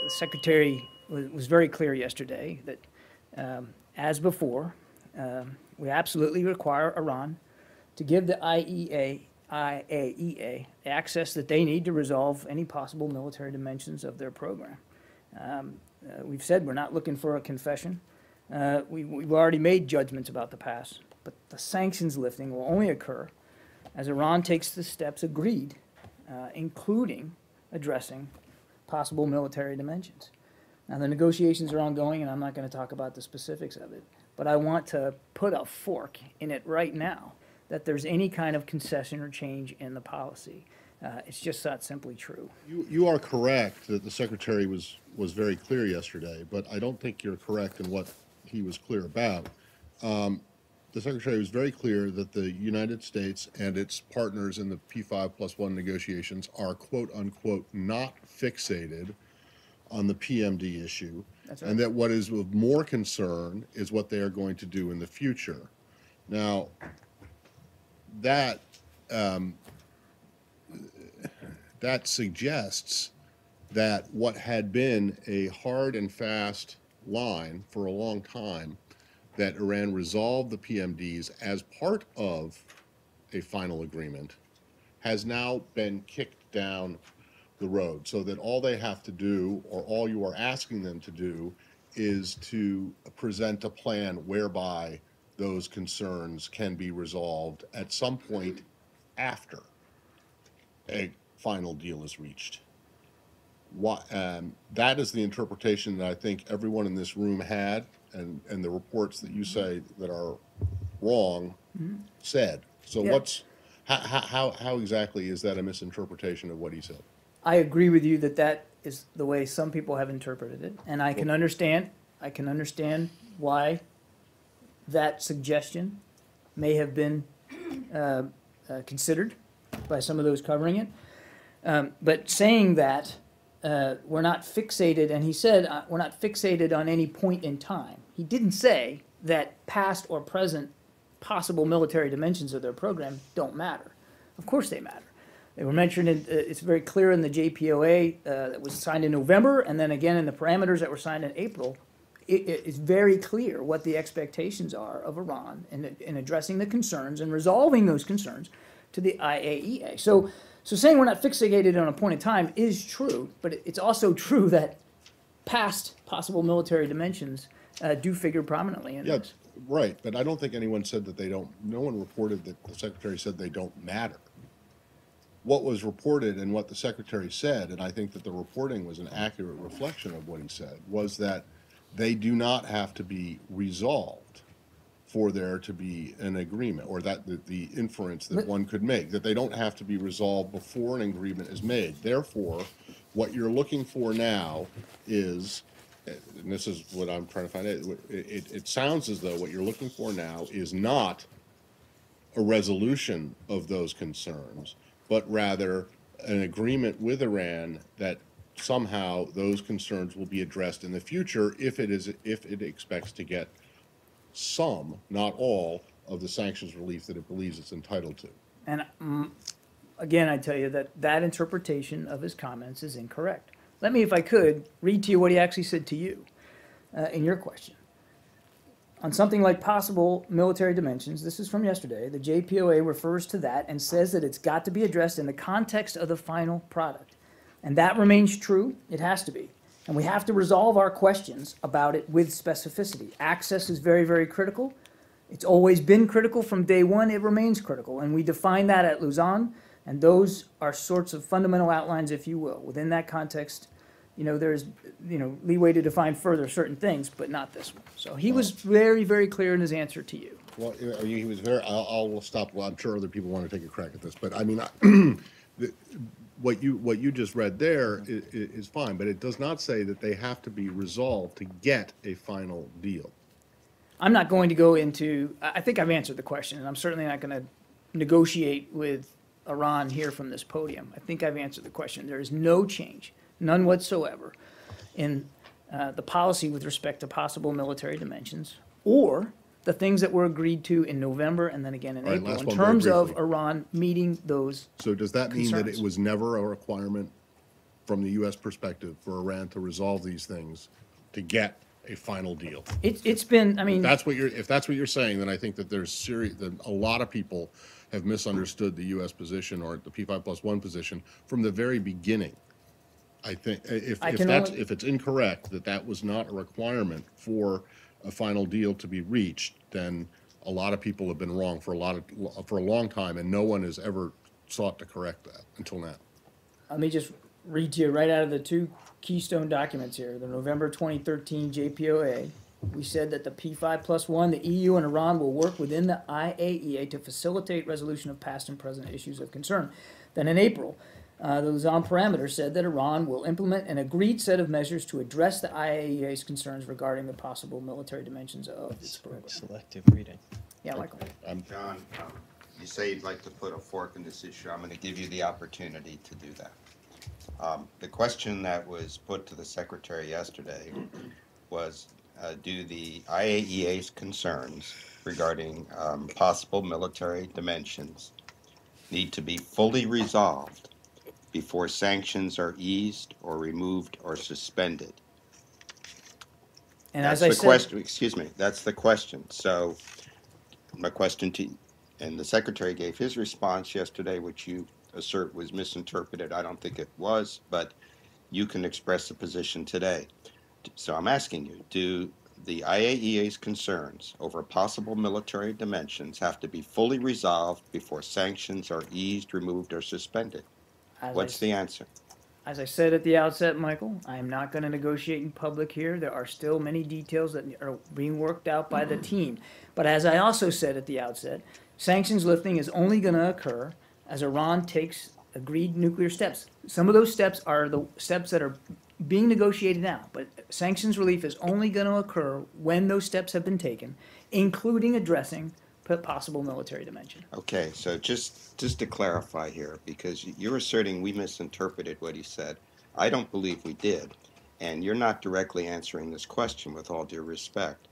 the Secretary was very clear yesterday that, as before, we absolutely require Iran to give the IAEA access that they need to resolve any possible military dimensions of their program. We've said we're not looking for a confession. We've already made judgments about the past, but the sanctions lifting will only occur as Iran takes the steps agreed, including addressing possible military dimensions. Now, the negotiations are ongoing, and I'm not going to talk about the specifics of it, but I want to put a fork in it right now that there's any kind of concession or change in the policy. It's just not simply true. You are correct that the Secretary was very clear yesterday, but I don't think you're correct in what he was clear about. The Secretary was very clear that the United States and its partners in the P5+1 negotiations are, quote unquote, not fixated on the PMD issue. That's right. And that what is of more concern is what they are going to do in the future. Now, that suggests that what had been a hard and fast line for a long time, that Iran resolved the PMDs as part of a final agreement, has now been kicked down the road, so that all they have to do, or all you are asking them to do, is to present a plan whereby those concerns can be resolved at some point after a final deal is reached. That is the interpretation that I think everyone in this room had, and the reports that you say that are wrong said. So Yeah. how exactly is that a misinterpretation of what he said? I agree with you that that is the way some people have interpreted it, and I can understand why that suggestion may have been considered by some of those covering it. But saying that we're not fixated, and he said we're not fixated on any point in time. He didn't say that past or present possible military dimensions of their program don't matter. Of course they matter. They were mentioned, it's very clear in the JPOA that was signed in November, and then again in the parameters that were signed in April. It's very clear what the expectations are of Iran in addressing the concerns and resolving those concerns to the IAEA. So saying we're not fixated on a point in time is true, but it's also true that past possible military dimensions do figure prominently in this. Right, but I don't think anyone said that they don't, no one reported that the Secretary said they don't matter. What was reported and what the Secretary said, and I think that the reporting was an accurate reflection of what he said, was that they do not have to be resolved for there to be an agreement, or that the inference that one could make, that they don't have to be resolved before an agreement is made. Therefore, what you're looking for now is, and this is what I'm trying to find out, it sounds as though what you're looking for now is not a resolution of those concerns, but rather an agreement with Iran that somehow those concerns will be addressed in the future if it expects to get some, not all, of the sanctions relief that it believes it's entitled to. And again, I tell you that that interpretation of his comments is incorrect. Let me, if I could, read to you what he actually said to you in your question. On something like possible military dimensions, this is from yesterday, the JPOA refers to that and says that it's got to be addressed in the context of the final product. And that remains true. It has to be. And we have to resolve our questions about it with specificity. Access is very, very critical. It's always been critical from day one. It remains critical. And we define that at Lausanne. And those are sorts of fundamental outlines, if you will. Within that context, there's, leeway to define further certain things, but not this one. So he was very, very clear in his answer to you. Well, he was very, I'll stop. Well, I'm sure other people want to take a crack at this, but I mean, what you just read there is fine, but it does not say that they have to be resolved to get a final deal. I'm not going to go into, I think I've answered the question, and I'm certainly not going to negotiate with Iran here from this podium. I think I've answered the question. There is no change, none whatsoever, in the policy with respect to possible military dimensions or the things that were agreed to in November and then again in April in terms of Iran meeting those So does that mean that concerns. it was never a requirement from the U.S. perspective for Iran to resolve these things to get a final deal. It's been, I mean, If that's what you're saying, then I think that that a lot of people have misunderstood the U.S. position or the P5+1 position from the very beginning. I think if it's incorrect that was not a requirement for a final deal to be reached, then a lot of people have been wrong for a long time, and no one has ever sought to correct that until now. let me just read to you right out of the two keystone documents here. The November 2013 JPOA. We said that the P5+1, the EU and Iran will work within the IAEA to facilitate resolution of past and present issues of concern. Then in April, the Lausanne parameter said that Iran will implement an agreed set of measures to address the IAEA's concerns regarding the possible military dimensions of its program. Selective reading. Yeah, Michael. John, you say you'd like to put a fork in this issue. I'm going to give you the opportunity to do that. The question that was put to the Secretary yesterday was, do the IAEA's concerns regarding possible military dimensions need to be fully resolved before sanctions are eased or removed or suspended? And that's as I the said, question. Excuse me. That's the question. So, my question to you, and the Secretary gave his response yesterday, which you assert was misinterpreted. I don't think it was, but you can express the position today. So I'm asking you, do the IAEA's concerns over possible military dimensions have to be fully resolved before sanctions are eased, removed, or suspended? What's the answer? As I said at the outset, Michael, I am not going to negotiate in public here. There are still many details that are being worked out by the team. But as I also said at the outset, sanctions lifting is only going to occur as Iran takes agreed nuclear steps. Some of those steps are the steps that are being negotiated now, but sanctions relief is only going to occur when those steps have been taken, including addressing possible military dimension. Okay, so just to clarify here, because you're asserting we misinterpreted what he said. I don't believe we did, and you're not directly answering this question with all due respect.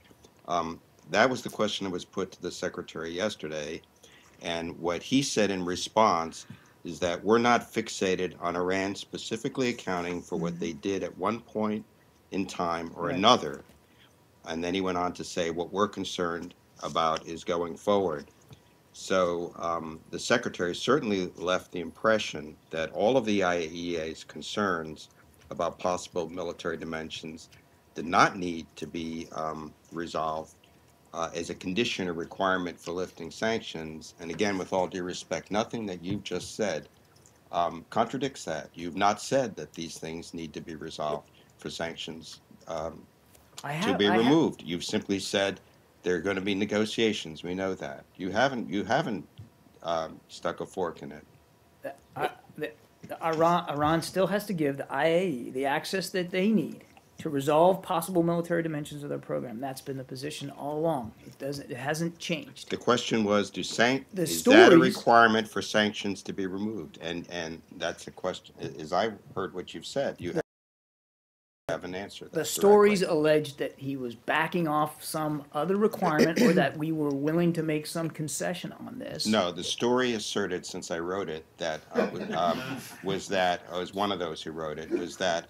That was the question that was put to the Secretary yesterday, and what he said in response is that we're not fixated on Iran specifically accounting for what they did at one point in time or another. And then he went on to say what we're concerned about is going forward. So the Secretary certainly left the impression that all of the IAEA's concerns about possible military dimensions did not need to be resolved as a condition or requirement for lifting sanctions. And again, with all due respect, nothing that you've just said contradicts that. You've not said that these things need to be resolved for sanctions to be removed. You've simply said there are going to be negotiations. We know that. You haven't stuck a fork in it. Iran still has to give the IAEA the access that they need to resolve possible military dimensions of their program. That's been the position all along. It hasn't changed. The question was, is that a requirement for sanctions to be removed? And that's a question. As I heard what you've said, you haven't answered that. The stories alleged that he was backing off some other requirement or that we were willing to make some concession on this. No, the story asserted, since I wrote it, that was that I was one of those who wrote it, was that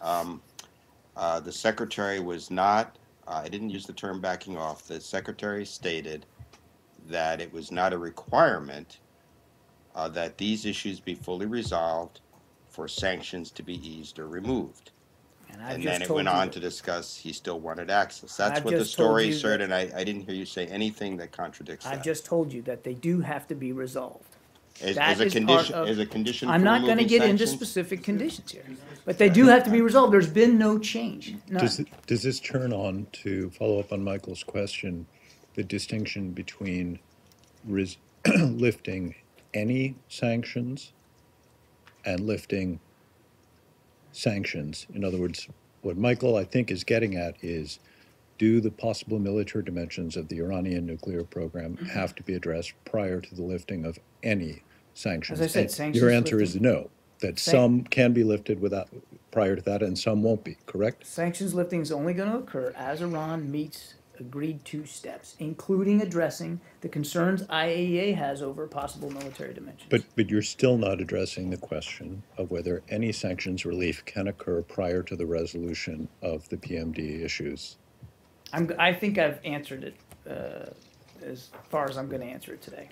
the Secretary was not, I didn't use the term backing off, the Secretary stated that it was not a requirement that these issues be fully resolved for sanctions to be eased or removed. And then it went on to discuss he still wanted access. That's what the story asserted, and I didn't hear you say anything that contradicts that. I've just told you that they do have to be resolved. As a condition I'm not going to get into specific conditions here, but they do have to be resolved. There's been no change. Does this turn on, to follow up on Michael's question, the distinction between lifting any sanctions and lifting sanctions? In other words, what Michael, I think, is getting at is, do the possible military dimensions of the Iranian nuclear program have to be addressed prior to the lifting of any sanctions? As I said, sanctions your answer is no, that some can be lifted prior to that and some won't be, correct? Sanctions lifting is only going to occur as Iran meets agreed to steps, including addressing the concerns IAEA has over possible military dimensions. But you're still not addressing the question of whether any sanctions relief can occur prior to the resolution of the PMD issues. I think I've answered it as far as I'm going to answer it today.